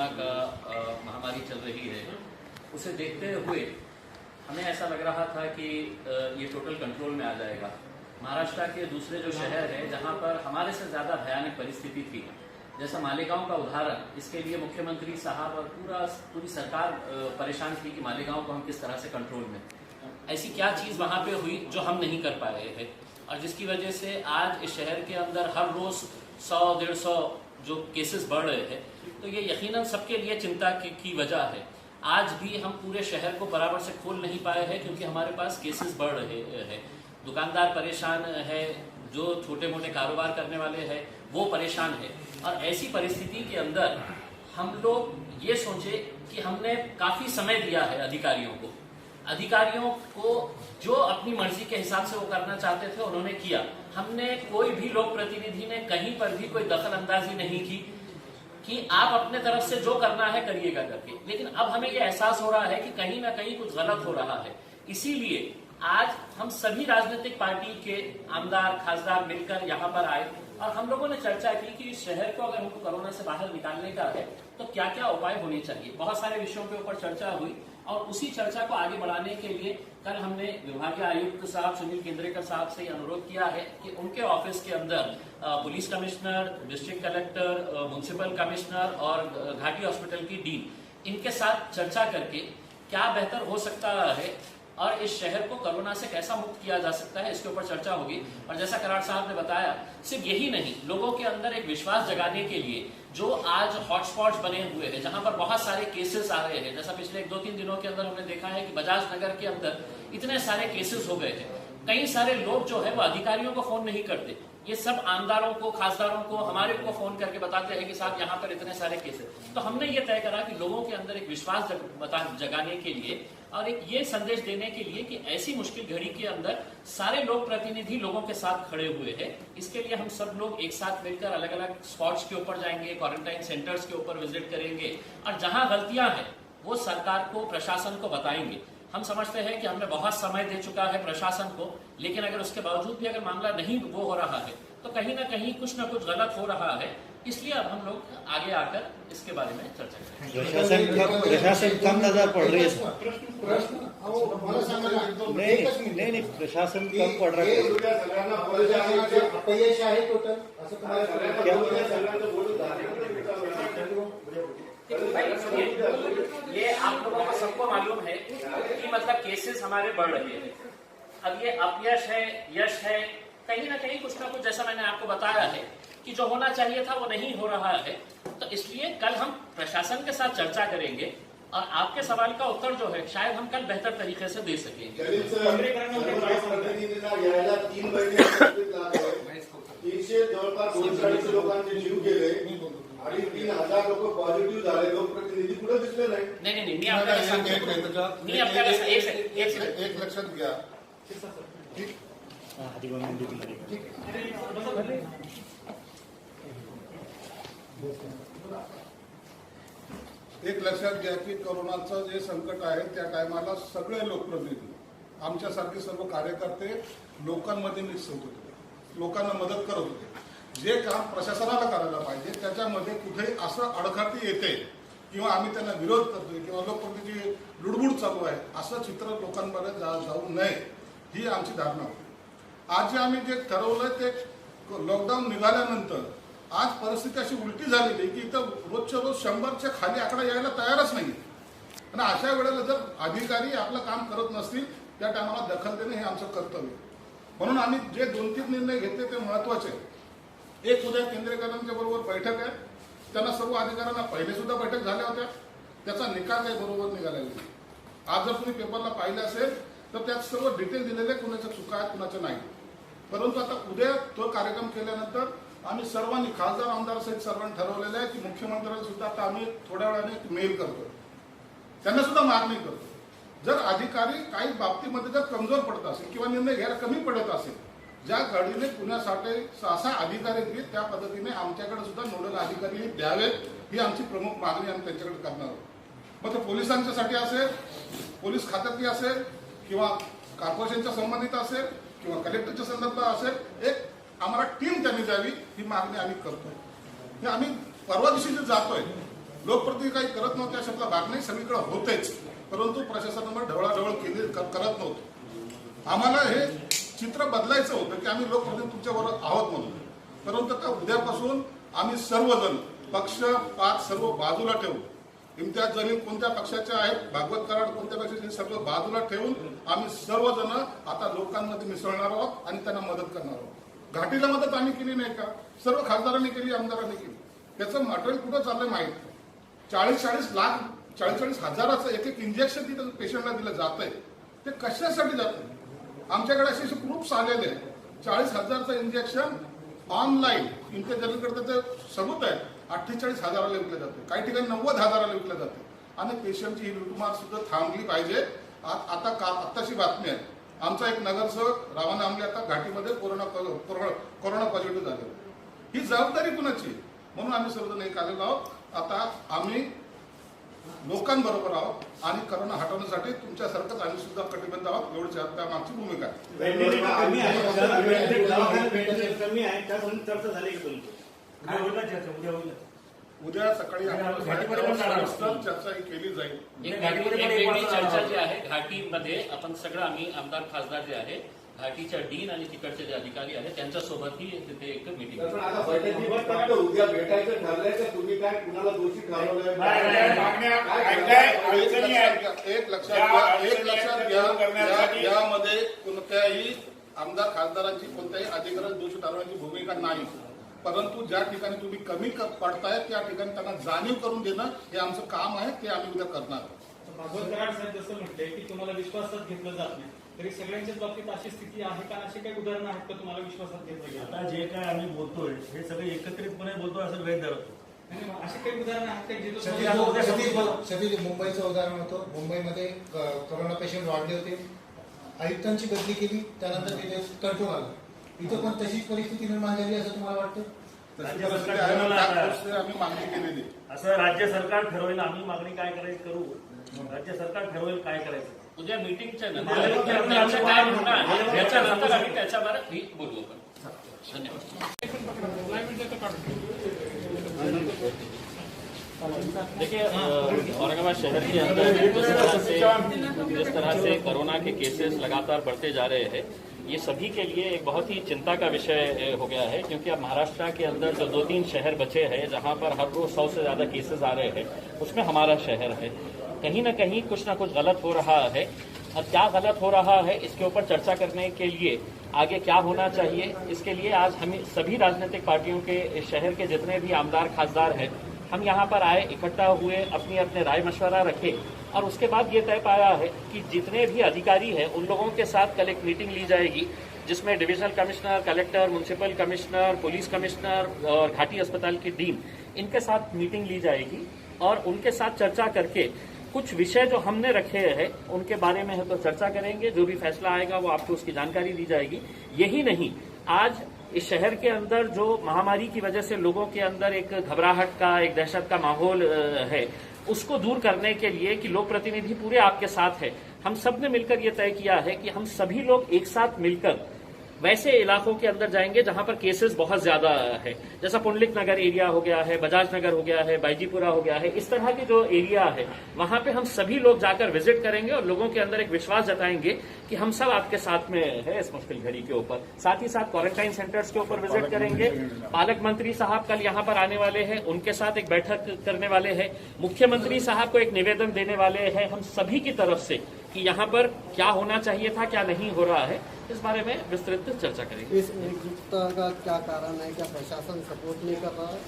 Corona का महामारी चल रही है, उसे देखते हुए हमें ऐसा लग रहा था कि ये टोटल कंट्रोल में आ जाएगा। महाराष्ट्र के दूसरे जो शहर है जहाँ पर हमारे से ज़्यादा भयानक परिस्थिति थी, जैसा मालेगांव का उदाहरण, इसके लिए मुख्यमंत्री साहब और पूरी सरकार परेशान थी कि मालेगांव को हम किस तरह से कंट्रोल में। ऐसी क्या चीज़ वहाँ पे हुई जो हम नहीं कर पाए हैं और जिसकी वजह से आज इस शहर के अंदर हर रोज़ 100-150 जो केसेस बढ़ रहे हैं, तो ये यकीनन सबके लिए चिंता की वजह है। आज भी हम पूरे शहर को बराबर से खोल नहीं पाए हैं क्योंकि हमारे पास केसेस बढ़ रहे हैं। दुकानदार परेशान है, जो छोटे मोटे कारोबार करने वाले हैं वो परेशान है। और ऐसी परिस्थिति के अंदर हम लोग ये सोचे कि हमने काफ़ी समय दिया है अधिकारियों को जो अपनी मर्जी के हिसाब से वो करना चाहते थे उन्होंने किया। हमने कोई भी लोक प्रतिनिधि ने कहीं पर भी कोई दखल अंदाजी नहीं की कि आप अपने तरफ से जो करना है करिएगा करके। लेकिन अब हमें ये एहसास हो रहा है कि कहीं ना कहीं कुछ गलत हो रहा है। इसीलिए आज हम सभी राजनीतिक पार्टी के आमदार खासदार मिलकर यहाँ पर आए और हम लोगों ने चर्चा की कि इस शहर को अगर हमको कोरोना से बाहर निकालने का है तो क्या क्या उपाय होने चाहिए। बहुत सारे विषयों के ऊपर चर्चा हुई और उसी चर्चा को आगे बढ़ाने के लिए कल हमने विभागीय आयुक्त साहब सुनील केंद्रेकर साहब से अनुरोध किया है कि उनके ऑफिस के अंदर police commissioner, district collector, municipal commissioner और घाटी हॉस्पिटल की डीन, इनके साथ चर्चा करके क्या बेहतर हो सकता है और इस शहर को कोरोना से कैसा मुक्त किया जा सकता है, इसके ऊपर चर्चा होगी। और जैसा कराड़ साहब ने बताया, सिर्फ यही नहीं, लोगों के अंदर एक विश्वास जगाने के लिए जो आज हॉटस्पॉट्स बने हुए हैं जहां पर बहुत सारे केसेस आ रहे हैं, जैसा पिछले 2-3 दिनों के अंदर हमने देखा है कि बजाज नगर के अंदर इतने सारे केसेस हो गए थे। कई सारे लोग जो है वो अधिकारियों को फोन नहीं करते, ये सब आमदारों को, खासदारों को, हमारे को फोन करके बताते हैं कि साहब यहाँ पर इतने सारे केसेस। तो हमने ये तय करा कि लोगों के अंदर एक विश्वास जगाने के लिए और एक ये संदेश देने के लिए कि ऐसी मुश्किल घड़ी के अंदर सारे लोक प्रतिनिधि लोगों के साथ खड़े हुए हैं। इसके लिए हम सब लोग एक साथ मिलकर अलग अलग स्पॉट्स के ऊपर जाएंगे, क्वारंटाइन सेंटर्स के ऊपर विजिट करेंगे और जहां गलतियां हैं वो सरकार को, प्रशासन को बताएंगे। हम समझते हैं कि हमने बहुत समय दे चुका है प्रशासन को, लेकिन अगर उसके बावजूद भी अगर मामला नहीं वो हो रहा है तो कहीं ना कहीं कुछ ना कुछ गलत हो रहा है। इसलिए अब हम लोग आगे आकर इसके बारे में चर्चा करेंगे। प्रशासन कम नजर पड़ रही है। नहीं, प्रशासन कम पड़ रहा है। ये आप लोगों को सबको मालूम है कि मतलब केसेस हमारे बढ़ रहे हैं। अब ये अपयश है, यश है, कहीं ना कहीं कुछ ना कुछ, जैसा मैंने आपको बताया है कि जो होना चाहिए था वो नहीं हो रहा है। तो इसलिए कल हम प्रशासन के साथ चर्चा करेंगे और आपके सवाल का उत्तर जो है शायद हम कल बेहतर तरीके से दे सकेंगे। 300 जवळपास 240 लोकांचे जीव गेले आणि 3000 लोक पॉझिटिव्ह झाले, लोकप्रतिनिधी कुठे दिसले नाही। नाही, मी आपल्याला सांगतो, एक लक्षात घ्या, एक लक्षात घ्या की कोरोनाचं जे संकट आहे त्या टायमाला सगळे लोकप्रतिनिधी, आमच्यासारखे सर्व कार्यकर्ते लोकांमध्ये मिक्स होत होते, लोकांना मदत करत होते। जे काम प्रशासनाला करायला पाहिजे त्याच्यामध्ये कुठेही असं अडखळती येते किंवा आम्ही त्यांना विरोध करतोय किंवा लोकप्रतिनिधी लुडबुड चालू आहे असं चित्र लोकांपर्यंत जाऊ नये ही आमची धारणा होती। आज जे आम्ही जे ठरवलंय ते लॉकडाऊन निघाल्यानंतर आज परिस्थिती अशी उलटी झालेली की इथं रोजच्या रोज 100च्या खाली आकडा यायला तयारच नाही। आणि अशा वेळेला जर अधिकारी आपलं काम करत नसतील त्या टायमाला दखल देणे हे आमचं कर्तव्य। म्हणून आम्ही जे 2-3 निर्णय घेतले ते महत्त्वाचे आहेत। एक उद्या केंद्रेकरांच्या बरोबर बैठक आहे, त्यांना सर्व अधिकाऱ्यांना पहिले सुद्धा बैठक झाल्या होत्या, त्याचा निकाल काही बरोबर निघालेला नाही। आज जर तुम्ही पेपरला पाहिलं असेल तर त्यात सर्व डिटेल दिलेले, कुणाच्या चुका आहेत कुणाच्या नाही। परंतु आता उद्या तो कार्यक्रम केल्यानंतर आम्ही सर्वांनी, खासदार आमदार सहित सर्वांनी ठरवलेलं आहे की मुख्यमंत्र्यांना सुद्धा आता आम्ही थोड्या वेळाने एक मेल करतो, त्यांना सुद्धा मागणी करतो, जर अधिकारी काही बाबतीमध्ये जर कमजोर पडत असेल किंवा निर्णय घ्यायला कमी पडत असेल, ज्या घडीने पुण्यासाठी 6 अधिकारी आहेत त्या पद्धतीने आमच्याकडे सुद्धा नोडल अधिकारी द्यावेत ही आमची प्रमुख मागणी आम्ही त्यांच्याकडे करणार आहोत। मग ते पोलिसांच्यासाठी असेल, पोलीस खात्यातली असेल किंवा कॉर्पोरेशनच्या संबंधित असेल किंवा कलेक्टरच्या संदर्भात असेल, एक आम्हाला टीम त्यांनी द्यावी ही मागणी आम्ही करतोय। हे आम्ही परवा दिवशी जे जातोय लोकप्रतिनिधी काही करत नव्हते अशातला भाग नाही, सगळीकडे होतेच, परंतु प्रशासनाने ढवळाढवळ केली करत नव्हतं. आम्हाला हे चित्र बदलायचं होतं की आम्ही लोकप्रतिनिधी तुमच्यावर आहोत म्हणून, परंतु आता उद्यापासून आम्ही सर्वजण पक्ष पात सर्व बाजूला ठेवून, इम्तियाज जलील कोणत्या पक्षाचे आहेत, भागवत कराड कोणत्या पक्षाचे, सर्व बाजूला ठेवून आम्ही सर्वजण आता लोकांमध्ये मिसळणार आहोत आणि त्यांना मदत करणार आहोत. घाटीला मदत आम्ही केली नाही का? सर्व खासदारांनी केली, आमदारांनी केली. त्याचं मटेरियल कुठं चाललंय माहित नाही. 40-40 लाख 40-40 हजाराचं एक इंजेक्शन तिथं पेशंटला दिलं जात आहे. ते कशासाठी जातं? आमच्याकडे असे प्रूफ्स आलेले आहेत. 40,000चं इंजेक्शन ऑनलाईन इम्तियाज जलीलकडे त्याचे सबूत आहे. 48,000ला विकलं जातं, काही ठिकाणी 90,000ला विकलं जातं. आणि पेशंटची ही लुटमार सुद्धा थांबली पाहिजे. आत्ताची बातमी आहे, आमचा एक नगरसेवक रावण आमले आता घाटीमध्ये कोरोना पॉझिटिव्ह झाले. ही जबाबदारी कुणाची? म्हणून आम्ही सर्वजण एक आलेलो आहोत. आता आम्ही लोकांबरोबर आहोत आणि करोना हटवण्यासाठी तुमच्यासारखंच आम्ही सुद्धा कटिबद्ध आहोत. एवढीच त्या मागची भूमिका आहे. उद्या सकाळी चर्चा ही केली जाईल. एक वेगळी चर्चा जी आहे घाटीमध्ये, आपण सगळं आम्ही आमदार खासदार जे आहे, घाटीच्या डीन आणि तिकडचे जे अधिकारी आहेत त्यांच्यासोबतही तिथे एक मीटिंग. उद्या भेटायचं ठरलंय का? तुम्ही काय कुणाला दोषी ठरवलंय? एक लक्षात घ्या, यामध्ये कोणत्याही आमदार खासदारांची कोणत्याही अधिकाऱ्याला दोषी ठरवण्याची भूमिका नाही. परंतु ज्या ठिकाणी तुम्ही कमी पडताय त्या ठिकाणी त्यांना जाणीव करून देणं हे आमचं काम आहे, ते आम्ही उद्या करणार आहोत. भागवत कराड साहेब जसं म्हटलंय की तुम्हाला विश्वासात घेतलं जात नाही, तरी सगळ्यांच्याच बाबतीत अशी स्थिती आहे का? अशी काही उदाहरणं आहेत का तुम्हाला विश्वासात घेतलं गेलं? आता जे काय आम्ही बोलतोय हे सगळे एकत्रितपणे बोलतोय असं गैर धरतो. अशी काही उदाहरणं आहेत का सतीश मुंबईचं उदाहरण होतं. मुंबईमध्ये कोरोना पेशंट वाढले होते, आयुक्तांची बदली केली, त्यानंतर तिथे कंट्रोल आलं. इथं पण तशीच परिस्थिती निर्माण झाली असं तुम्हाला वाटतं? आम्ही मागणी केलेली. असं राज्य सरकार ठरवेल आम्ही मागणी काय करायची करू, राज्य सरकार ठरवेल काय करायचं. उद्या मीटिंगच्या नंतर काय होणार याच्यानंतर आम्ही त्याच्यावर बोलू. आपण धन्यवाद. देखिए औरंगाबाद शहर के अंदर जिस तरह से कोरोना के केसेस लगातार बढ़ते जा रहे हैं, ये सभी के लिए एक बहुत ही चिंता का विषय हो गया है, क्योंकि अब महाराष्ट्र के अंदर जो 2-3 शहर बचे हैं जहां पर हर रोज 100 से ज्यादा केसेस आ रहे हैं, उसमें हमारा शहर है. कहीं ना कहीं कुछ ना कुछ गलत हो रहा है. अब क्या गलत हो रहा है इसके ऊपर चर्चा करने के लिए आगे क्या होना चाहिए, इसके लिए आज हम सभी राजनीतिक पार्टियों के शहर के जितने भी आमदार खासदार हैं, हम यहाँ पर आए, इकट्ठा हुए, अपने राय मशवरा रखे और उसके बाद ये तय पाया है कि जितने भी अधिकारी हैं उन लोगों के साथ कल एक मीटिंग ली जाएगी, जिसमें divisional commissioner, collector, municipal commissioner, police commissioner और घाटी अस्पताल की डीन, इनके साथ मीटिंग ली जाएगी और उनके साथ चर्चा करके कुछ विषय जो हमने रखे हैं उनके बारे में है तो चर्चा करेंगे. जो भी फैसला आएगा वो आपको उसकी जानकारी दी जाएगी. यही नहीं, आज इस शहर के अंदर जो महामारी की वजह से लोगों के अंदर एक घबराहट का, एक दहशत का माहौल है, उसको दूर करने के लिए कि लोक प्रतिनिधि पूरे आपके साथ है, हम सब ने मिलकर ये तय किया है कि हम सभी लोग एक साथ मिलकर वैसे इलाकों के अंदर जाएंगे जहां पर केसेस बहुत ज्यादा है, जैसा पुंडलिक नगर एरिया हो गया है, बजाज नगर हो गया है, बाईजीपुरा हो गया है, इस तरह के जो एरिया है वहां पे हम सभी लोग जाकर विजिट करेंगे और लोगों के अंदर एक विश्वास जताएंगे कि हम सब आपके साथ में है इस मुश्किल घड़ी के ऊपर. साथ ही साथ क्वारंटाइन सेंटर्स के ऊपर विजिट करेंगे. पालक मंत्री साहब कल यहाँ पर आने वाले हैं, उनके साथ एक बैठक करने वाले हैं. मुख्यमंत्री साहब को एक निवेदन देने वाले हैं हम सभी की तरफ से कि यहाँ पर क्या होना चाहिए था, क्या नहीं हो रहा है, इस बारे में विस्तृत चर्चा करेंगे. इस एकजुटता का क्या कारण है? क्या प्रशासन सपोर्ट नहीं कर रहा है?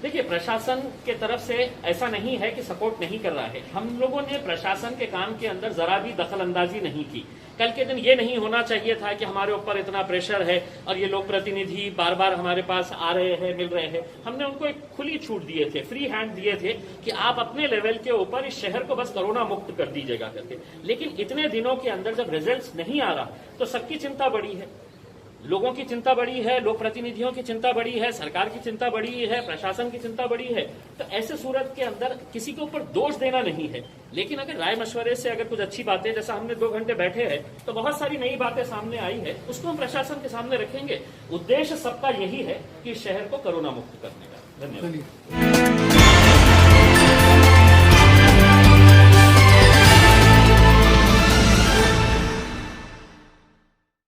देखिए, प्रशासन के तरफ से ऐसा नहीं है कि सपोर्ट नहीं कर रहा है. हम लोगों ने प्रशासन के काम के अंदर जरा भी दखल अंदाजी नहीं की. कल के दिन ये नहीं होना चाहिए था कि हमारे ऊपर इतना प्रेशर है और ये लोक प्रतिनिधि बार बार हमारे पास आ रहे हैं, मिल रहे हैं. हमने उनको एक खुली छूट दिए थे, फ्री हैंड दिए थे कि आप अपने लेवल के ऊपर इस शहर को बस कोरोना मुक्त कर दीजिएगा करके. लेकिन इतने दिनों के अंदर जब रिजल्ट नहीं आ रहा तो सबकी चिंता बड़ी है, लोगों की चिंता बड़ी है, लोक प्रतिनिधियों की चिंता बड़ी है, सरकार की चिंता बड़ी है, प्रशासन की चिंता बड़ी है. तो ऐसे सूरत के अंदर किसी के ऊपर दोष देना नहीं है, लेकिन अगर राय मशवरे से अगर कुछ अच्छी बातें, जैसा हमने 2 घंटे बैठे हैं तो बहुत सारी नई बातें सामने आई है, उसको हम प्रशासन के सामने रखेंगे. उद्देश्य सबका यही है कि इस शहर को कोरोना मुक्त करने का. धन्यवाद.